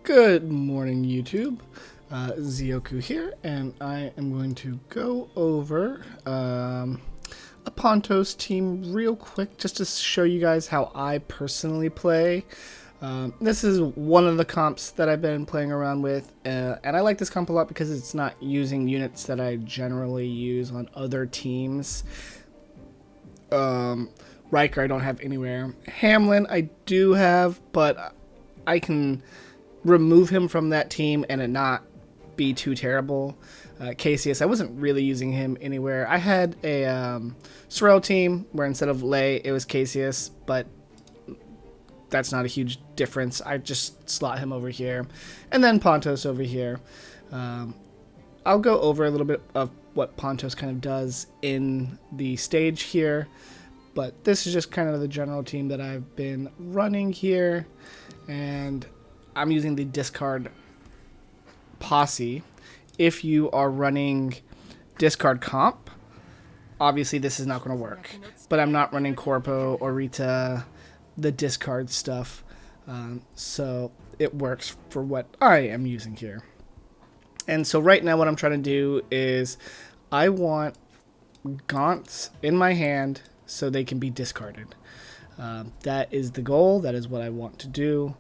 Good morning, YouTube. Zioku here, and I am going to go over a Pontos team real quick just to show you guys how I personally play. This is one of the comps that I've been playing around with, and I like this comp a lot because it's not using units that I generally use on other teams. Riker I don't have anywhere. Hamlin I do have, but I can remove him from that team and it not be too terrible. Cassius, I wasn't really using him anywhere. I had a Sorrel team where instead of Lay, it was Cassius, but that's not a huge difference. I just slot him over here. And then Pontos over here. I'll go over a little bit of what Pontos kind of does in the stage here, but this is just kind of the general team that I've been running here, and I'm using the discard posse. If you are running discard comp, obviously this is not going to work, but I'm not running Corpo or Rita, the discard stuff, so it works for what I am using here. And so right now what I'm trying to do is I want Gaunts in my hand so they can be discarded. That is the goal. That is what I want to do.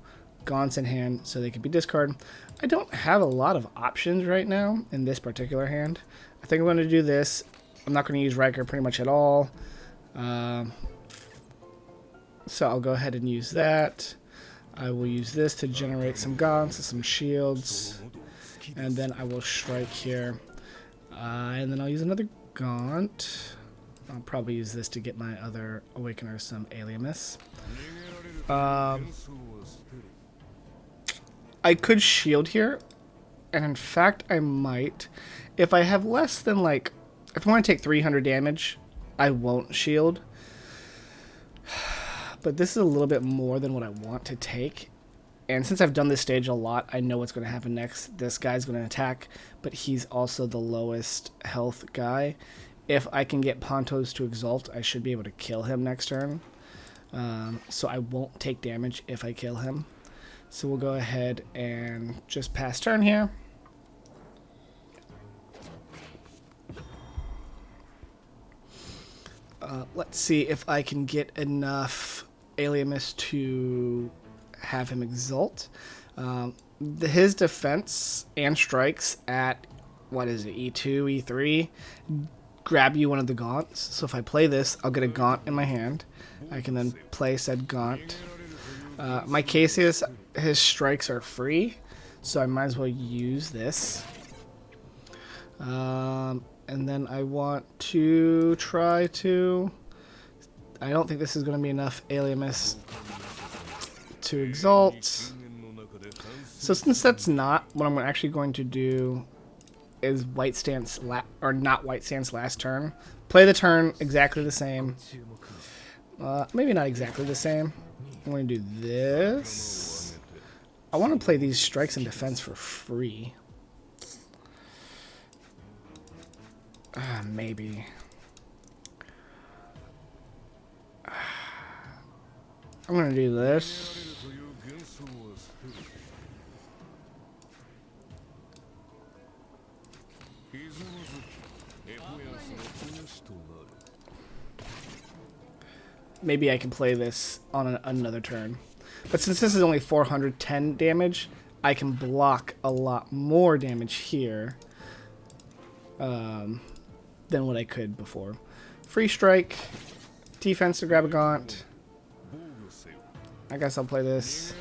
Gaunts in hand so they can be discarded. I don't have a lot of options right now in this particular hand. I think I'm going to do this. I'm not going to use Riker pretty much at all. So I'll go ahead and use that. I will use this to generate some Gaunts and some shields. And then I will strike here. And then I'll use another Gaunt. I'll probably use this to get my other Awakener some Aliamus. I could shield here, and in fact I might. If I have less than if I want to take 300 damage, I won't shield. But this is a little bit more than what I want to take. And since I've done this stage a lot, I know what's going to happen next. This guy's going to attack, but he's also the lowest health guy. If I can get Pontos to Exalt, I should be able to kill him next turn. So I won't take damage if I kill him. So we'll go ahead and just pass turn here. Let's see if I can get enough Aliamus to have him Exalt. His defense and strikes at, what is it, E2, E3, grab you one of the Gaunts. So if I play this, I'll get a Gaunt in my hand. I can then play said Gaunt. My Cassius, his strikes are free, so I might as well use this. And then I want to try to... I don't think this is going to be enough Aliamus to Exalt. So since that's not, what I'm actually going to do is White Stance, or not White Stance last turn. Play the turn exactly the same. Maybe not exactly the same. I'm going to do this. I want to play these strikes and defense for free. Maybe. I'm going to do this. Maybe I can play this on another turn. But since this is only 410 damage, I can block a lot more damage here than what I could before. Free strike, defense to grab a Gaunt. I guess I'll play this.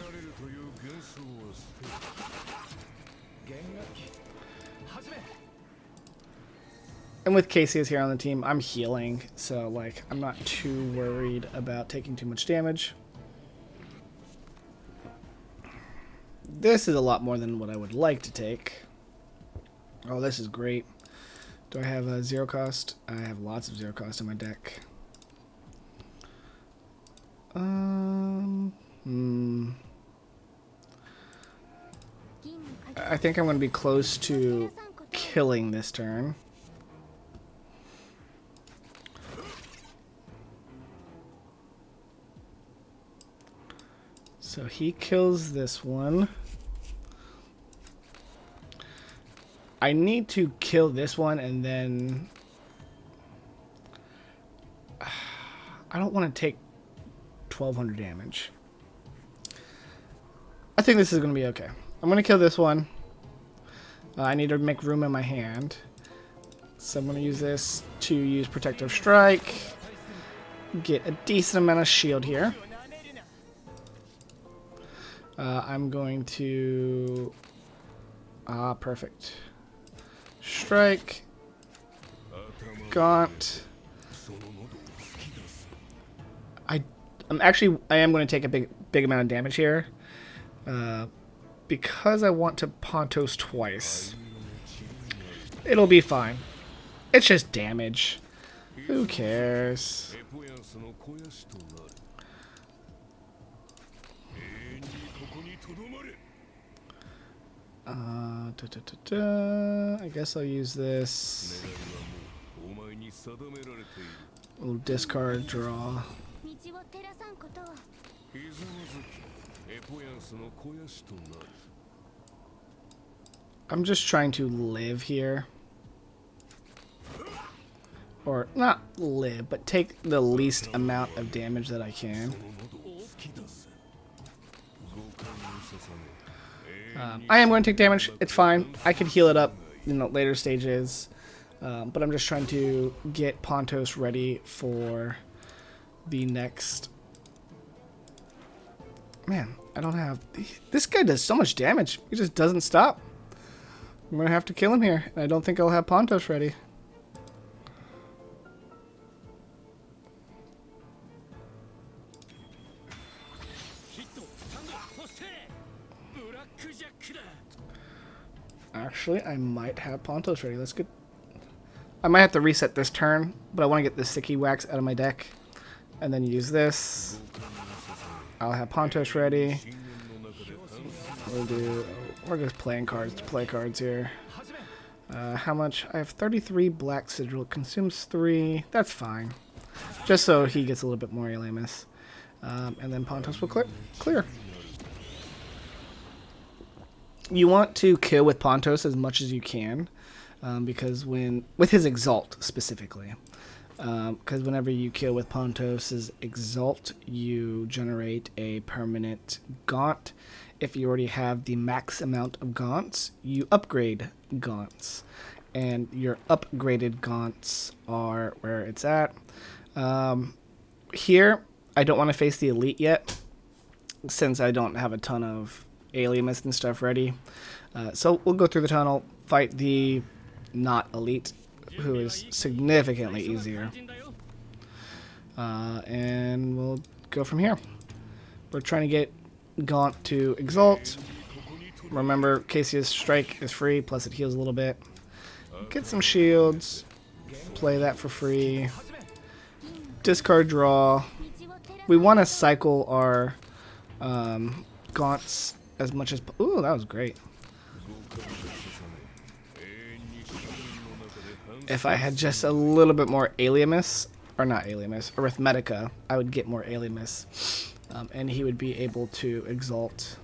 And with Cassius here on the team, I'm healing, so I'm not too worried about taking too much damage. This is a lot more than what I would like to take. Oh, this is great. Do I have a zero cost? I have lots of zero cost in my deck. I think I'm going to be close to killing this turn. So he kills this one. I need to kill this one and then... I don't want to take 1200 damage. I think this is going to be okay. I'm going to kill this one. I need to make room in my hand. So I'm going to use this to use Protective Strike. Get a decent amount of shield here. I'm going to... perfect. Strike. Gaunt. I am going to take a big amount of damage here. Because I want to Pontos twice. It'll be fine. It's just damage. Who cares? I guess I'll use this. Little discard draw. I'm just trying to live here. Or not live, but take the least amount of damage that I can. I am going to take damage. It's fine. I could heal it up in the later stages. But I'm just trying to get Pontos ready for the next... Man, I don't have... This guy does so much damage. He just doesn't stop. I'm going to have to kill him here. And I don't think I'll have Pontos ready. Actually, I might have Pontos ready. Let's get... I might have to reset this turn, but I want to get the Sticky Wax out of my deck. And then use this. I'll have Pontos ready. We're just playing cards to play cards here. How much? I have 33 Black Sigil. It consumes 3. That's fine. Just so he gets a little bit more Elamus. And then Pontos will clear. You want to kill with Pontos as much as you can. Because with his Exalt specifically. Because whenever you kill with Pontos' Exalt, you generate a permanent Gaunt. If you already have the max amount of Gaunts, you upgrade Gaunts. And your upgraded Gaunts are where it's at. Here, I don't want to face the Elite yet, since I don't have a ton of Alienist and stuff ready. So we'll go through the tunnel, fight the not Elite, who is significantly easier. And we'll go from here. We're trying to get Gaunt to Exalt. Remember, Casius Strike is free, plus it heals a little bit. Get some shields. Play that for free. Discard draw. We want to cycle our Gaunts as much as... Ooh, that was great. If I had just a little bit more Aliamus, or not Aliamus, Arithmetica, I would get more Aliamus. And he would be able to Exalt.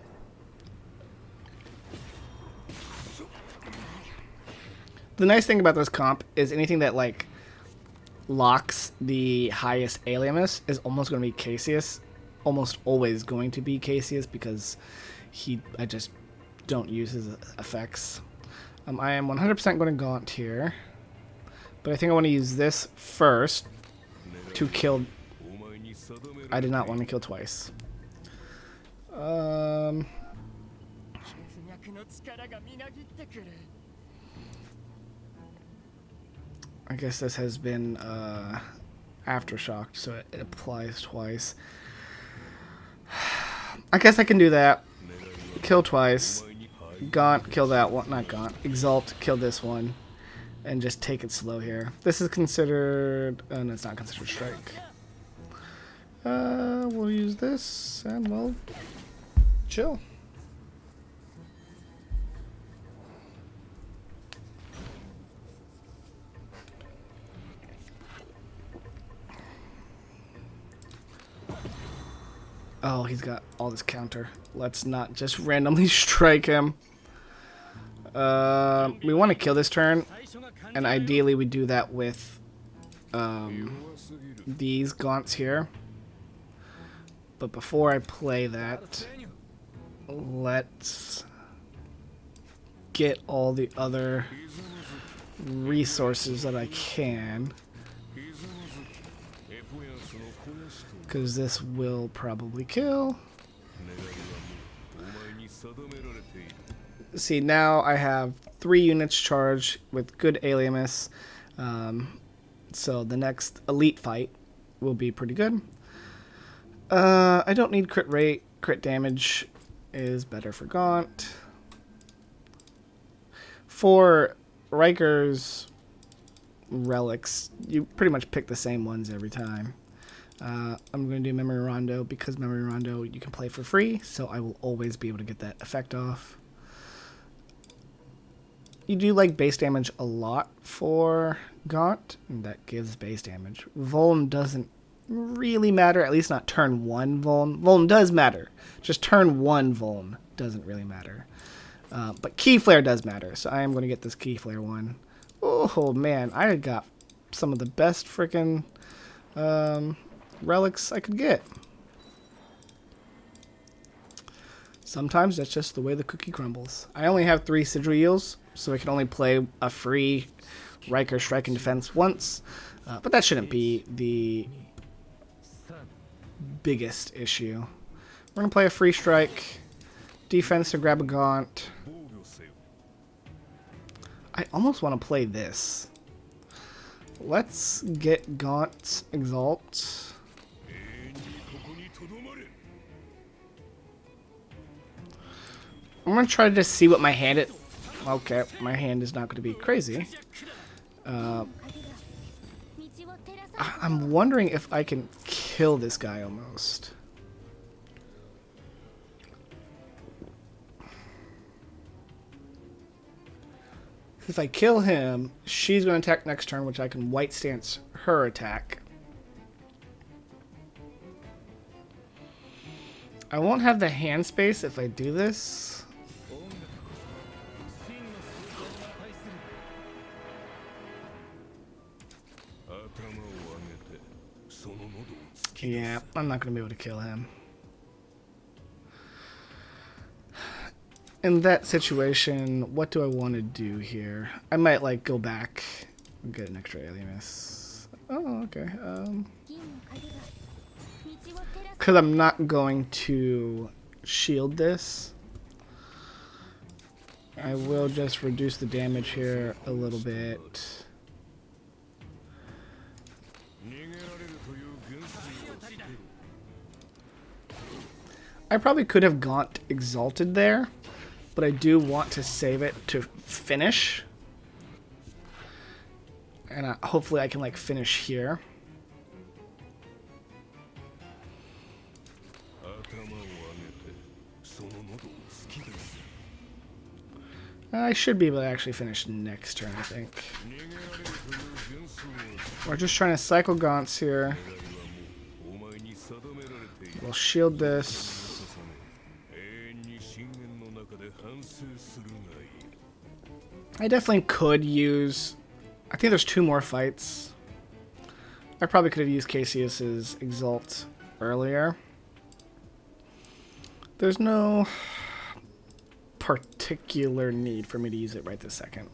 The nice thing about this comp is anything that, like, locks the highest Aliamus is almost going to be Casius. Almost always going to be Casius because I just don't use his effects. I am 100% going to Gaunt here. But I think I want to use this first to kill... I did not want to kill twice. I guess this has been aftershocked, so it applies twice. I guess I can do that. Kill twice. Gaunt, kill that one. Not Gaunt. Exalt, kill this one. And just take it slow here. This is considered... no, it's not considered strike. We'll use this, and we'll chill. Oh, he's got all this counter. Let's not just randomly strike him. We want to kill this turn, and ideally we do that with these Gaunts here. But before I play that, let's get all the other resources that I can, because this will probably kill. See, now I have 3 units charged with good alias, so the next elite fight will be pretty good. I don't need crit rate. Crit damage is better for Gaunt. For Riker's relics, you pretty much pick the same ones every time. I'm going to do Memory Rondo because Memory Rondo you can play for free, so I will always be able to get that effect off. You do like base damage a lot for Gaunt, and that gives base damage. Vuln doesn't really matter, at least not turn 1 Vuln. Vuln does matter, just turn 1 Vuln doesn't really matter. But Key Flare does matter, so I am going to get this Key Flare one. Oh man, I got some of the best freaking relics I could get. Sometimes that's just the way the cookie crumbles. I only have 3 Sigil Eels, so I can only play a free Riker Strike and Defense once. But that shouldn't be the biggest issue. We're going to play a free Strike, Defense to grab a Gaunt. I almost want to play this. Let's get Gaunt's Exalt. I'm going to try to just see what my hand is. Okay, my hand is not going to be crazy. I'm wondering if I can kill this guy almost. If I kill him, she's going to attack next turn, which I can white stance her attack. I won't have the hand space if I do this. Yeah, I'm not going to be able to kill him. In that situation, what do I want to do here? I might like go back and get an extra alias. Oh, okay. Because I'm not going to shield this. I will just reduce the damage here a little bit. I probably could have Gaunt Exalted there, but I do want to save it to finish. And hopefully I can like finish here. I should be able to actually finish next turn, I think. We're just trying to cycle Gaunts here. We'll shield this. I definitely could use... I think there's 2 more fights. I probably could have used Cassius's Exalt earlier. There's no particular need for me to use it right this second.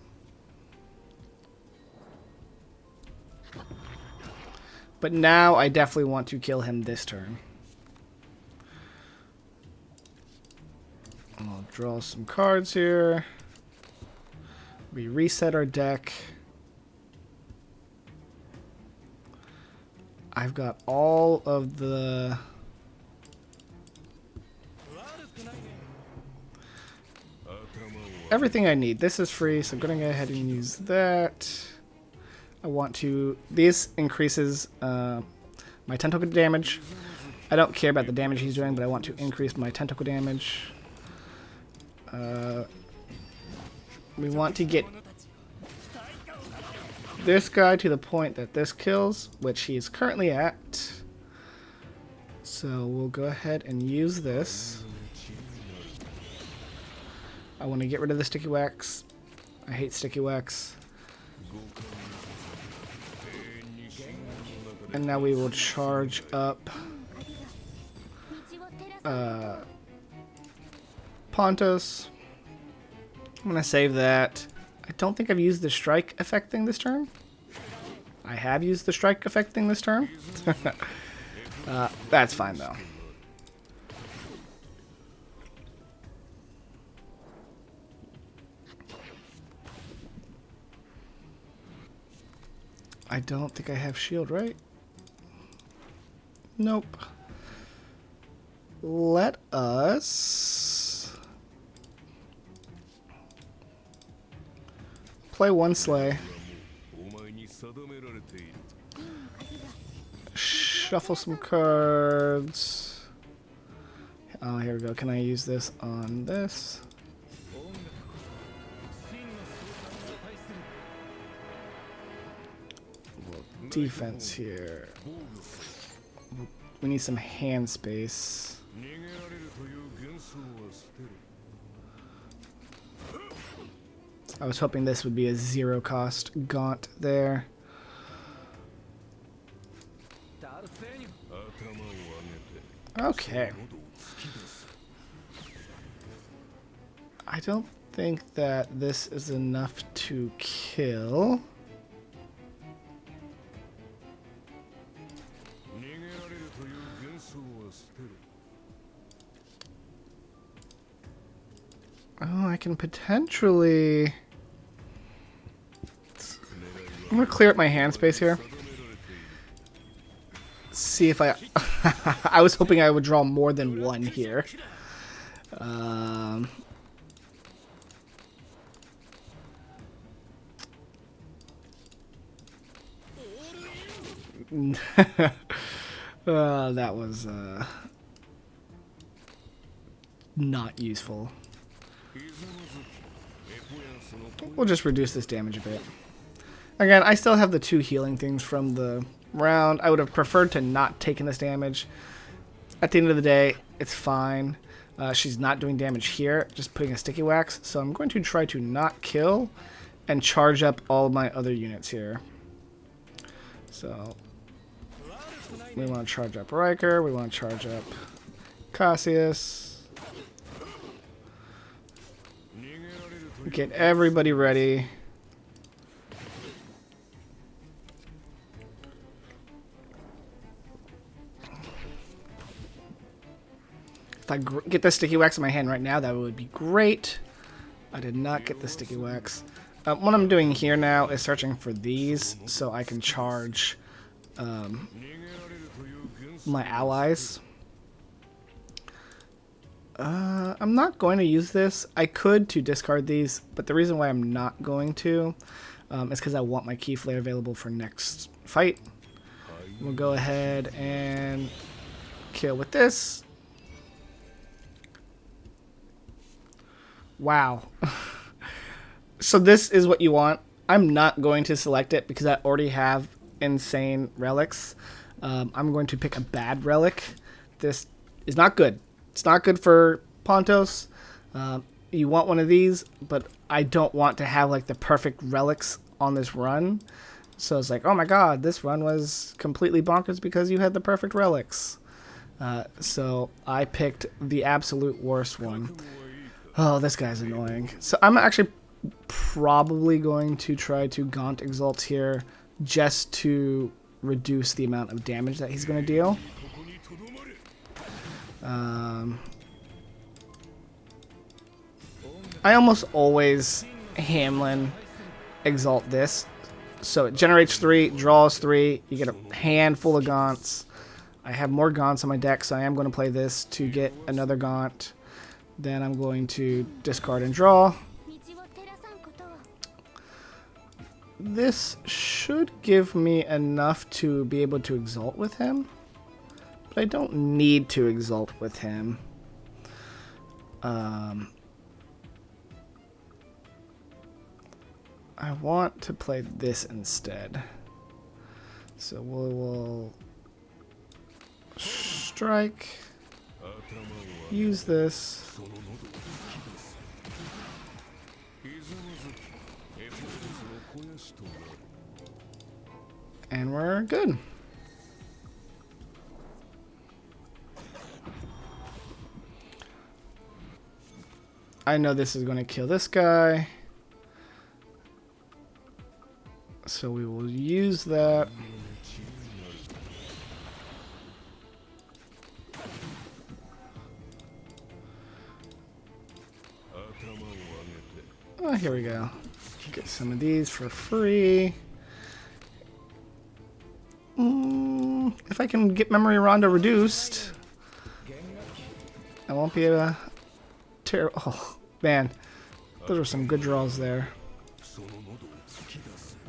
But now I definitely want to kill him this turn. I'll draw some cards here. We reset our deck. I've got all of the... everything I need. This is free, so I'm going to go ahead and use that. I want to... this increases my tentacle damage. I don't care about the damage he's doing, but I want to increase my tentacle damage. We want to get this guy to the point that this kills, which he's currently at. So we'll go ahead and use this. I want to get rid of the sticky wax. I hate sticky wax. And now we will charge up Pontos. I'm going to save that. I don't think I've used the strike effect thing this turn. I have used the strike effect thing this turn. That's fine though. I don't think I have shield, right? Nope. Let us play one sleigh. Shuffle some cards. Oh, here we go. Can I use this on this? Defense here. We need some hand space. I was hoping this would be a 0 cost Gaunt there. Okay. I don't think that this is enough to kill. Oh, I can potentially... I'm going to clear up my hand space here. See if I... I was hoping I would draw more than one here. That was not useful. We'll just reduce this damage a bit. Again, I still have the 2 healing things from the round. I would have preferred to not taken this damage. At the end of the day, it's fine. She's not doing damage here, just putting a sticky wax. So I'm going to try to not kill and charge up all of my other units here. So we want to charge up Riker. We want to charge up Cassius. Get everybody ready. If I get the sticky wax in my hand right now, that would be great. I did not get the sticky wax. What I'm doing here now is searching for these so I can charge my allies. I'm not going to use this. I could to discard these, but the reason why I'm not going to is because I want my key flare available for next fight. We'll go ahead and kill with this. Wow. So this is what you want. I'm not going to select it because I already have insane relics. I'm going to pick a bad relic. This is not good. It's not good for Pontos. You want one of these, but I don't want to have like the perfect relics on this run. So it's like, oh my god, this run was completely bonkers because you had the perfect relics. So I picked the absolute worst one. Oh, this guy's annoying. So I'm actually probably going to try to Gaunt Exalt here just to reduce the amount of damage that he's going to deal. I almost always Hamlin Exalt this. So it generates 3, draws 3, you get a handful of Gaunts. I have more Gaunts on my deck, so I am going to play this to get another Gaunt. Then I'm going to discard and draw. This should give me enough to be able to Exalt with him. But I don't need to Exalt with him. I want to play this instead. So we'll strike. Use this. And we're good. I know this is going to kill this guy. So we will use that. Oh, here we go. Get some of these for free. If I can get Memory Rondo reduced, I won't be able to tear. Oh, man. Those are some good draws there.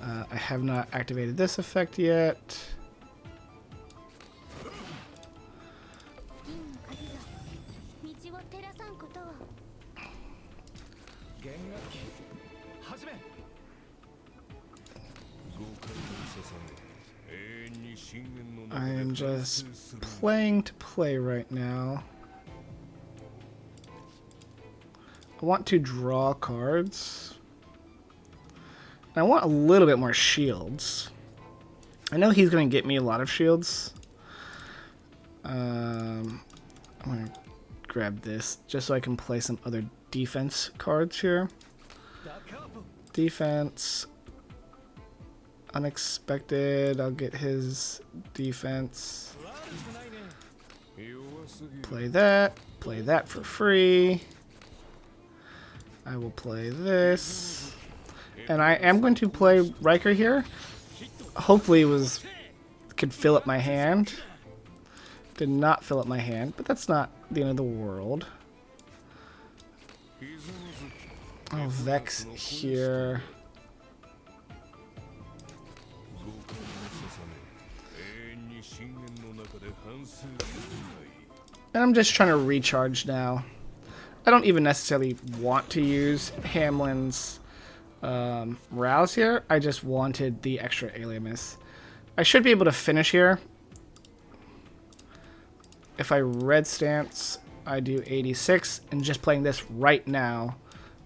I have not activated this effect yet. I am just playing to play right now. I want to draw cards. I want a little bit more shields. I know he's going to get me a lot of shields. I'm going to grab this just so I can play some other defense cards here. Defense. Unexpected. I'll get his defense. Play that. Play that for free. I will play this. And I am going to play Riker here. Hopefully it could fill up my hand. Did not fill up my hand, but that's not the end of the world. Oh, Vex here. And I'm just trying to recharge now. I don't even necessarily want to use Hamlin's Rouse here. I just wanted the extra Aliamus. I should be able to finish here. If I red stance, I do 86, and just playing this right now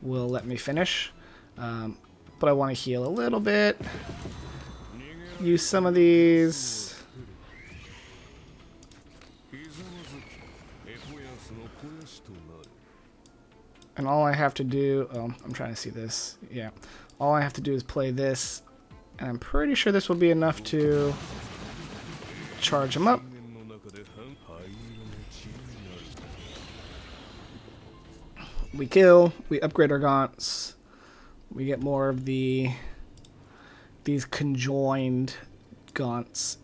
will let me finish. But I want to heal a little bit. Use some of these. And all I have to do, oh, I'm trying to see this. Yeah. All I have to do is play this. And I'm pretty sure this will be enough to charge him up. We kill, we upgrade our Gaunts. We get more of these conjoined Gaunts.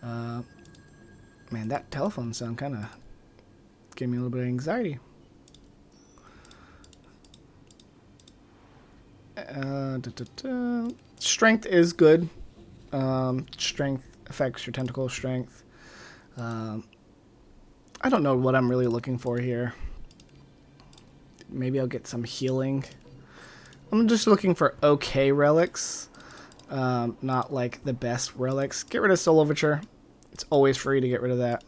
Man, that telephone sound kind of gave me a little bit of anxiety. Strength is good. Strength affects your tentacle strength. I don't know what I'm really looking for here. Maybe I'll get some healing. I'm just looking for okay relics. Not like the best relics. Get rid of Soul Overture. It's always free to get rid of that.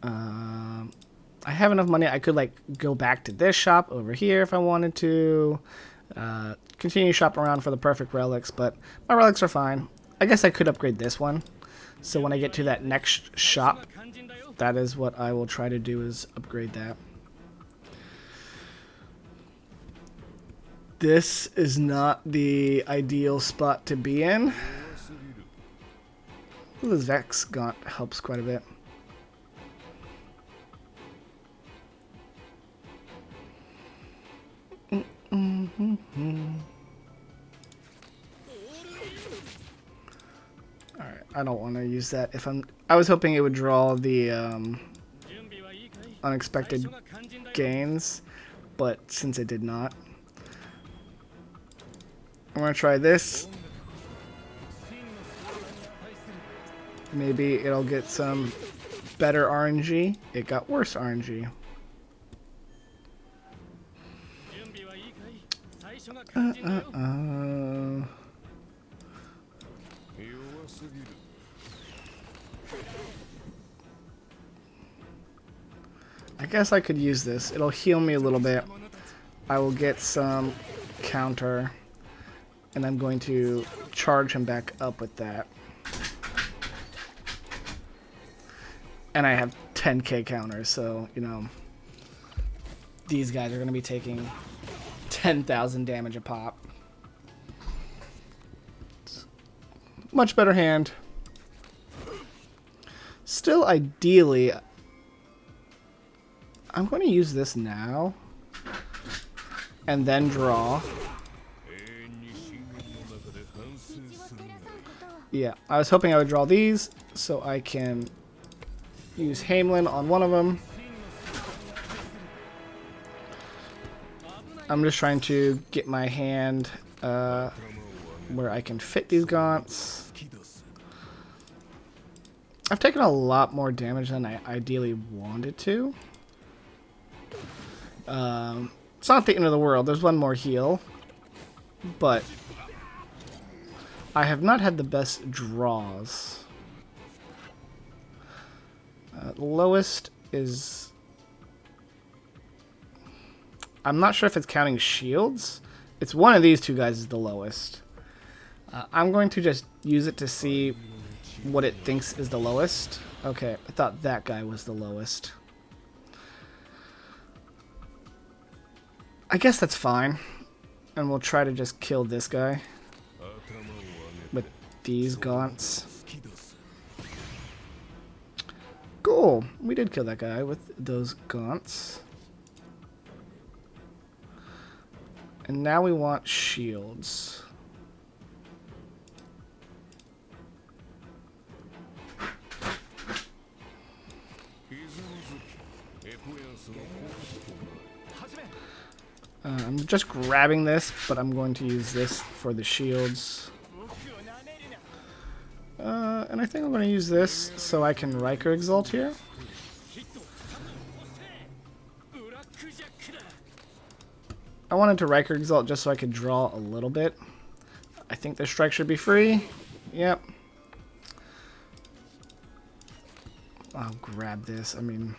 I have enough money. I could like go back to this shop over here if I wanted to. Continue shopping around for the perfect relics, but my relics are fine. I guess I could upgrade this one. So when I get to that next shop, that is what I will try to do, is upgrade that. This is not the ideal spot to be in. Ooh, this Vex Gaunt helps quite a bit. Alright, I don't want to use that. I was hoping it would draw the unexpected gains, but since it did not, I'm going to try this. Maybe it'll get some better RNG. It got worse RNG. I guess I could use this. It'll heal me a little bit. I will get some counter. And I'm going to charge him back up with that. And I have 10k counters, so, you know, these guys are going to be taking 10,000 damage a pop. Much better hand. Still, ideally, I'm going to use this now and then draw. Yeah, I was hoping I would draw these so I can use Hamelin on one of them. I'm just trying to get my hand where I can fit these Gaunts. I've taken a lot more damage than I ideally wanted to. It's not the end of the world. There's one more heal. But I have not had the best draws. Lowest is... I'm not sure if it's counting shields. It's one of these two guys is the lowest. I'm going to just use it to see what it thinks is the lowest. Okay, I thought that guy was the lowest. I guess that's fine. And we'll try to just kill this guy with these Gaunts. Cool. We did kill that guy with those Gaunts. And now we want shields. I'm just grabbing this, but I'm going to use this for the shields. And I think I'm going to use this so I can Riker Exalt here. I wanted to Riker Exalt just so I could draw a little bit. I think the strike should be free. Yep. I'll grab this. I mean,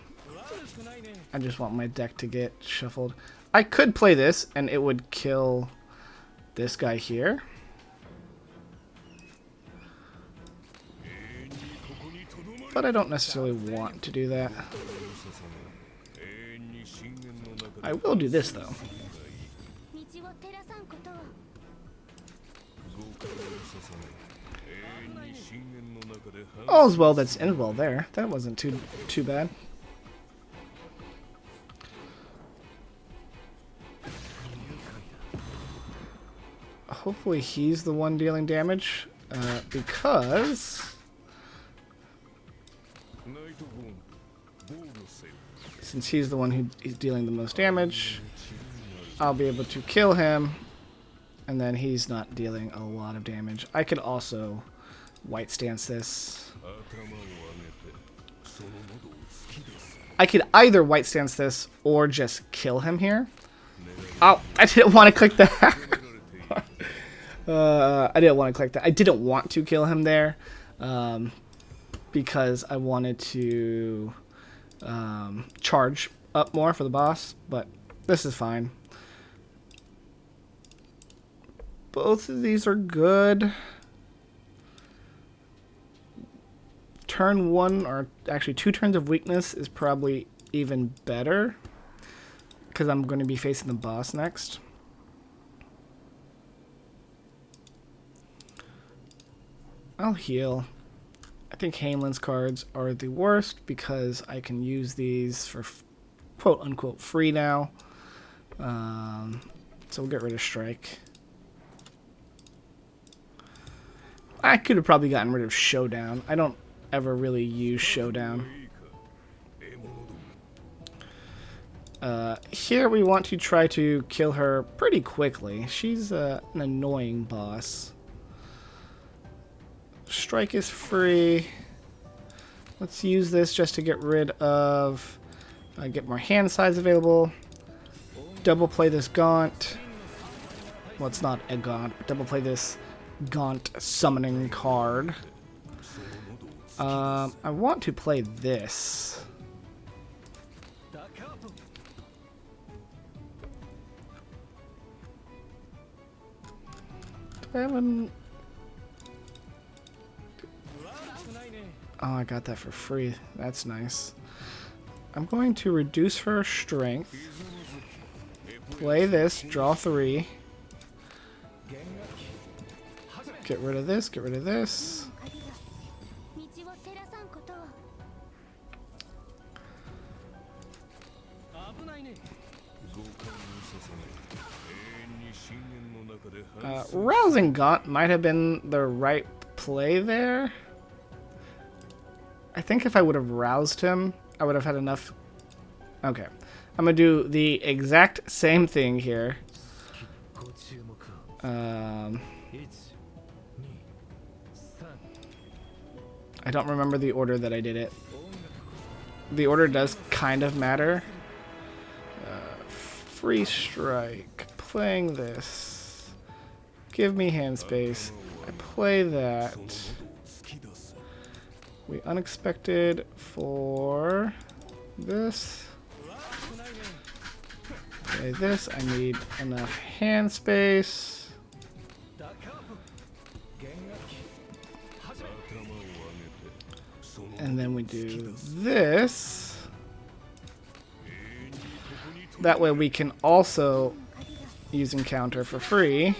I just want my deck to get shuffled. I could play this and it would kill this guy here. But I don't necessarily want to do that. I will do this though. All's well that's ends well there. That wasn't too bad. Hopefully he's the one dealing damage, because since he's the one who is dealing the most damage, I'll be able to kill him, and then he's not dealing a lot of damage. I could also white stance this. I could either white stance this or just kill him here. Oh, I didn't want to click that. I didn't want to click that. I didn't want to kill him there because I wanted to charge up more for the boss, but this is fine. Both of these are good. Turn one, or actually 2 turns of weakness is probably even better because I'm going to be facing the boss next. I'll heal. I think Hamelin's cards are the worst because I can use these for quote-unquote free now. So we'll get rid of Strike. I could have probably gotten rid of Showdown. I don't ever really use Showdown. Here we want to try to kill her pretty quickly. She's an annoying boss. Strike is free. Let's use this just to get rid of, get more hand size available. Double play this Gaunt. Well, it's not a Gaunt, but double play this Gaunt summoning card. I want to play this. Do I have an... Oh, I got that for free. That's nice. I'm going to reduce her strength. Play this, draw 3. Get rid of this, get rid of this. Rousing Gaunt might have been the right play there. I think if I would have roused him, I would have had enough. Okay. I'm going to do the exact same thing here. I don't remember the order that I did it. The order does kind of matter. Free strike. Playing this. Give me hand space. I play that. We unexpected for this. Play this. I need enough hand space. And then we do this. That way we can also use encounter for free.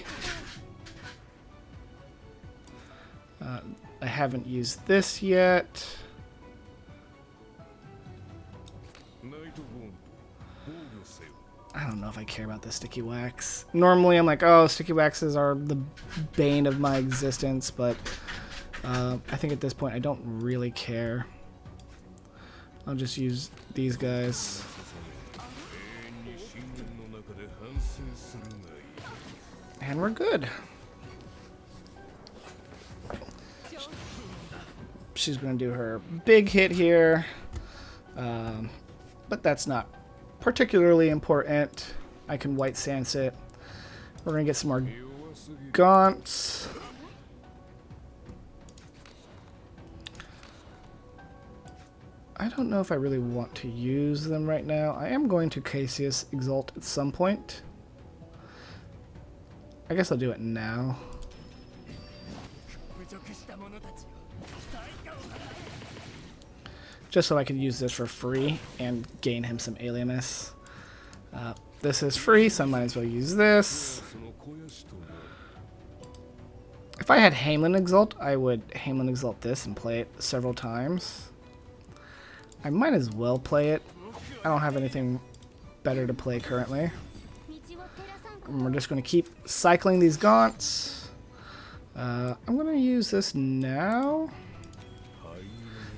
I haven't used this yet. I don't know if I care about the sticky wax. Normally I'm like, oh, sticky waxes are the bane of my existence, but I think at this point I don't really care. I'll just use these guys. And we're good. She's going to do her big hit here. But that's not particularly important. I can white sans it. We're going to get some more Gaunts. I don't know if I really want to use them right now. I am going to Cassius Exalt at some point. I guess I'll do it now. Just so I can use this for free and gain him some alienness. This is free, so I might as well use this. If I had Hamelin Exalt, I would Hamelin Exalt this and play it several times. I might as well play it. I don't have anything better to play currently. And we're just going to keep cycling these Gaunts. I'm going to use this now.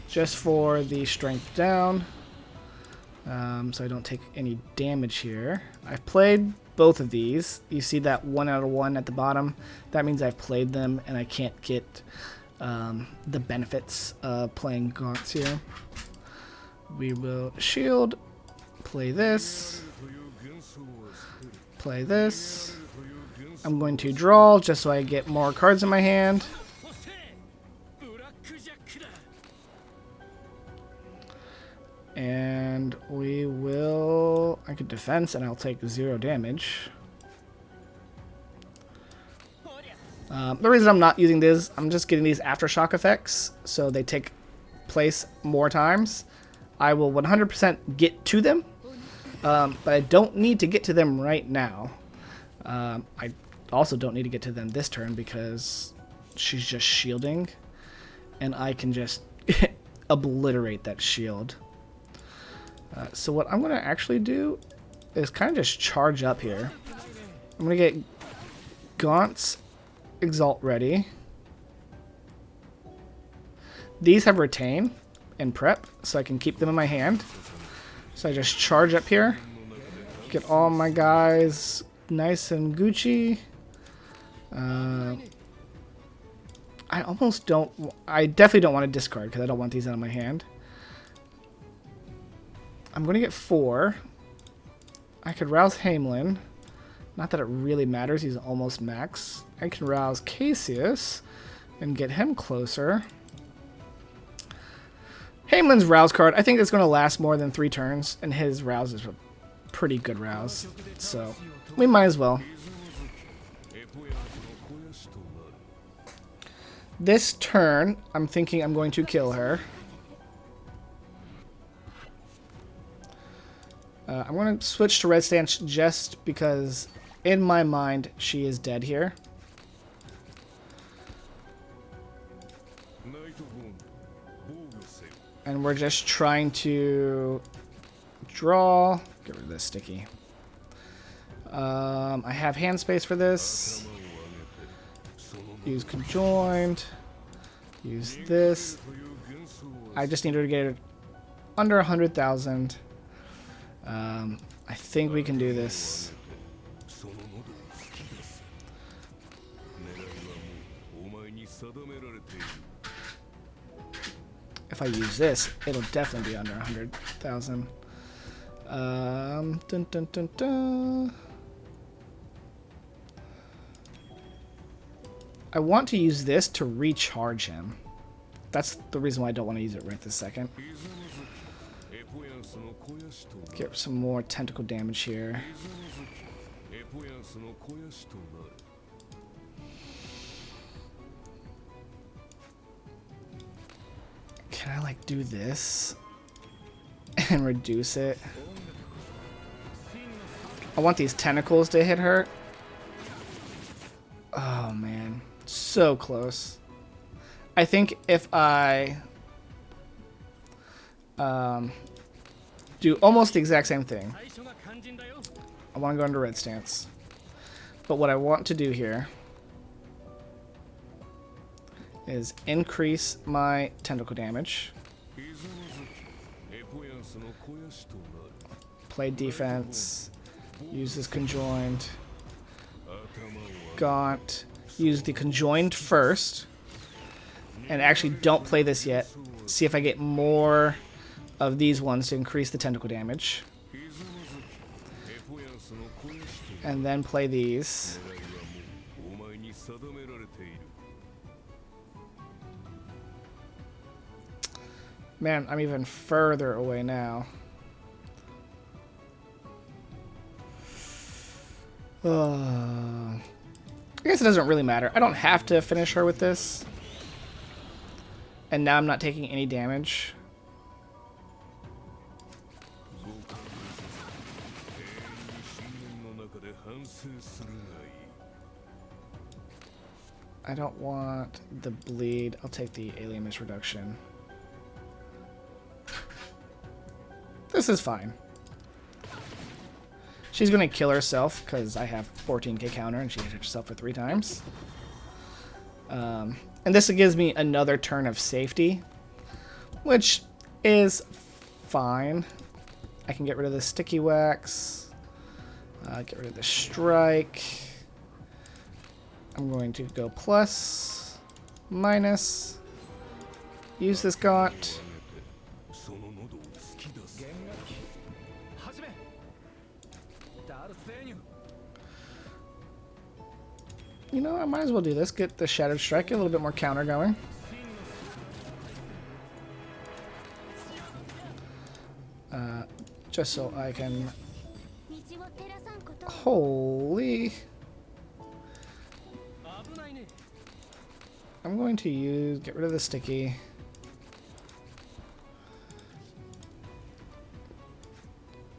Just for the strength down. So I don't take any damage here. I've played both of these. You see that 1 out of 1 at the bottom? That means I've played them and I can't get the benefits of playing Gaunts here. We will shield. Play this. Play this. I'm going to draw just so I get more cards in my hand. And we will... I could defense and I'll take 0 damage. The reason I'm not using this, I'm just getting these aftershock effects, so they take place more times. I will 100% get to them, but I don't need to get to them right now. I also don't need to get to them this turn because she's just shielding, and I can just obliterate that shield. So what I'm going to actually do is kind of just charge up here. I'm going to get Gaunt's Exalt ready. These have Retain and Prep, so I can keep them in my hand. So I just charge up here. Get all my guys nice and Gucci. I definitely don't want to discard because I don't want these out of my hand. I'm going to get 4. I could rouse Hamelin. Not that it really matters. He's almost max. I can rouse Cassius and get him closer. Hamelin's rouse card, I think it's going to last more than 3 turns, and his rouse is a pretty good rouse. So we might as well. This turn, I'm thinking I'm going to kill her. I'm going to switch to red stance just because in my mind she is dead here. And we're just trying to draw. Get rid of this sticky. I have hand space for this. Use conjoined. Use this. I just need her to get it under 100,000. I think we can do this. If I use this, it'll definitely be under 100,000. Dun, dun, dun, dun. I want to use this to recharge him. That's the reason why I don't want to use it right this second. Get some more tentacle damage here. Can I like do this and reduce it? I want these tentacles to hit her. Oh man, so close. I think if I do almost the exact same thing. I want to go into red stance. But what I want to do here is increase my tentacle damage. Play defense. Use this conjoined. Gaunt. Use the conjoined first. And actually don't play this yet. See if I get more of these ones to increase the tentacle damage. And then play these. Man, I'm even further away now. I guess it doesn't really matter. I don't have to finish her with this. And now I'm not taking any damage. I don't want the bleed. I'll take the alien misreduction. This is fine. She's going to kill herself because I have 14k counter and she hit herself for 3 times. And this gives me another turn of safety, which is fine. I can get rid of the sticky wax. Get rid of the strike. I'm going to go plus, minus, use this Gaunt. You know, I might as well do this. Get the Shattered Strike, get a little bit more counter going. Just so I can... Holy... I'm going to get rid of the sticky.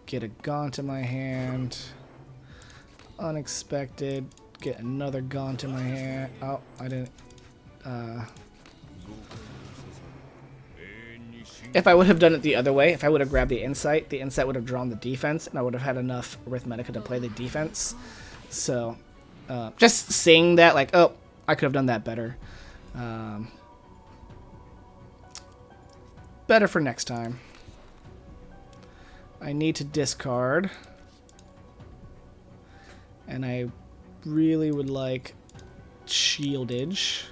Get a Gaunt in my hand. Unexpected. Get another Gaunt in my hand. Oh, I didn't. If I would have done it the other way, if I would have grabbed the insight would have drawn the defense, and I would have had enough Arithmetica to play the defense. So, just seeing that, like, oh, I could have done that better. Better for next time. I need to discard. And I really would like shieldage.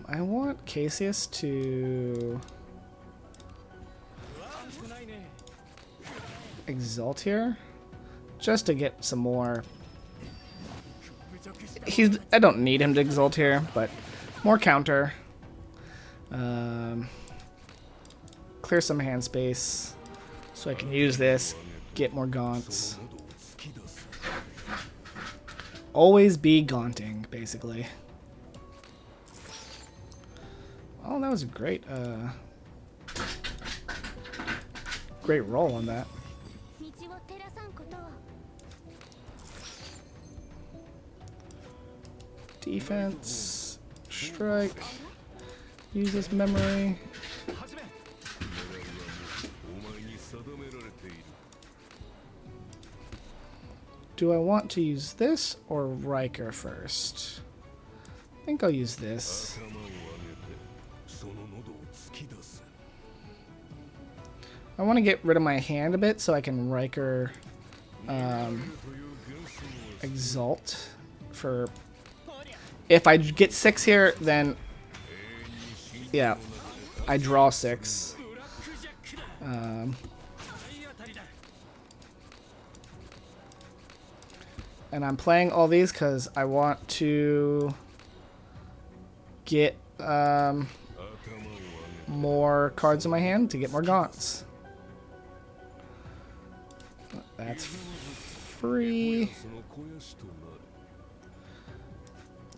I want Cassius to exalt here, just to get some more. I don't need him to exalt here, but more counter. Clear some hand space so I can use this. get more gaunts. Always be gaunting, basically. Oh, that was a great roll on that. Defense, strike, use this memory. Do I want to use this or Riker first? I think I'll use this. I want to get rid of my hand a bit so I can Riker Exalt for... If I get 6 here, then... Yeah, I draw 6. And I'm playing all these because I want to get more cards in my hand to get more gaunts. That's free.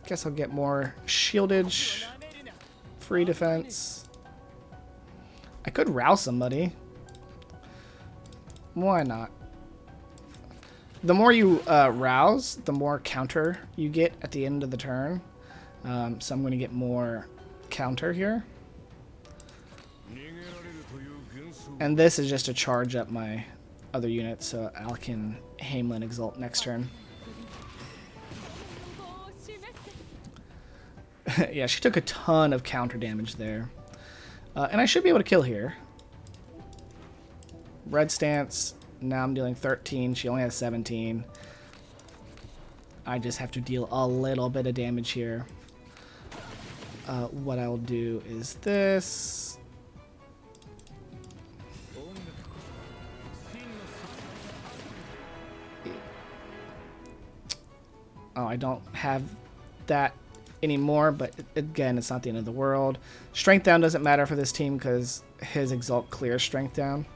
Guess I'll get more shieldage. Free defense. I could rouse somebody. Why not? The more you rouse, the more counter you get at the end of the turn. So I'm going to get more counter here. And this is just to charge up my other units so I can Hamelin Exalt next turn. Yeah, she took a ton of counter damage there. And I should be able to kill here. Red stance. Now I'm dealing 13. She only has 17. I just have to deal a little bit of damage here. What I will do is this. Oh, I don't have that anymore, but again, it's not the end of the world. Strength down doesn't matter for this team because his Exalt clears strength down.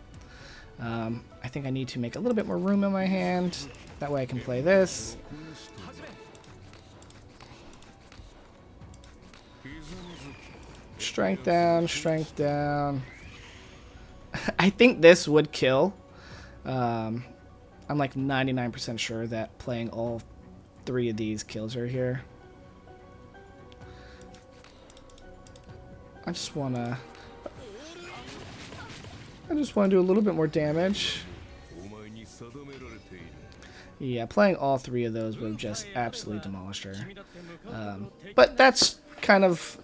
I think I need to make a little bit more room in my hand. That way I can play this. Strength down, strength down. I think this would kill. I'm like 99% sure that playing all 3 of these kills her here. I just want to do a little bit more damage. Yeah, playing all 3 of those would have just absolutely demolished her. But that's kind of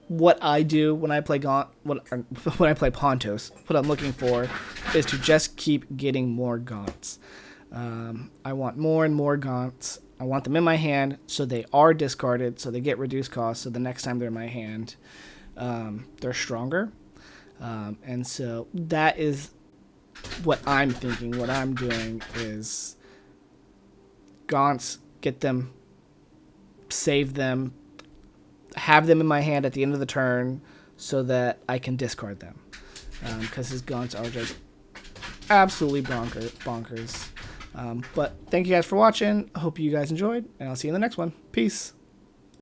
what I do when I play Gaunt. When I play Pontos, what I'm looking for is to just keep getting more Gaunts. I want more and more Gaunts. I want them in my hand so they are discarded, so they get reduced cost. So the next time they're in my hand, they're stronger. And so that is what I'm thinking. What I'm doing is Gaunts, get them, save them, have them in my hand at the end of the turn so that I can discard them. Because his Gaunts are just absolutely bonkers. But thank you guys for watching. I hope you guys enjoyed, and I'll see you in the next one. Peace.